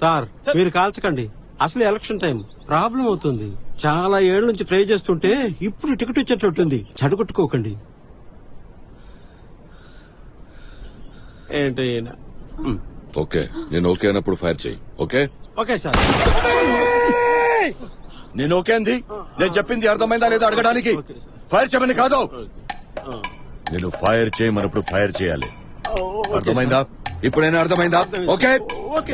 Sir మీరు కాల్చకండి, అసలు election time problem అవుతుంది. చాలా ఏళ్ల నుంచి ట్రై చేస్తుంటే ఇప్పుడు టికెట్ వచ్చేటట్టుంది. చెడగొట్టుకోకండి. ఏంటి ఈయన? ఓకే, నేను ఓకే అన్నప్పుడు ఫైర్ చేయి. Okay okay sir. నేను ఓకే అంది. నేను చెప్పింది అర్థమైందా లేదా అడగడానికి. Okay sir. ఫైర్ చేయమని కాదు, ఆ. నేను ఫైర్ చేయమన్నప్పుడు ఫైర్ చేయాలి. ఓకే అర్థమైందా? సార్. ఇప్పుడైనా అర్థమైందా? Okay okay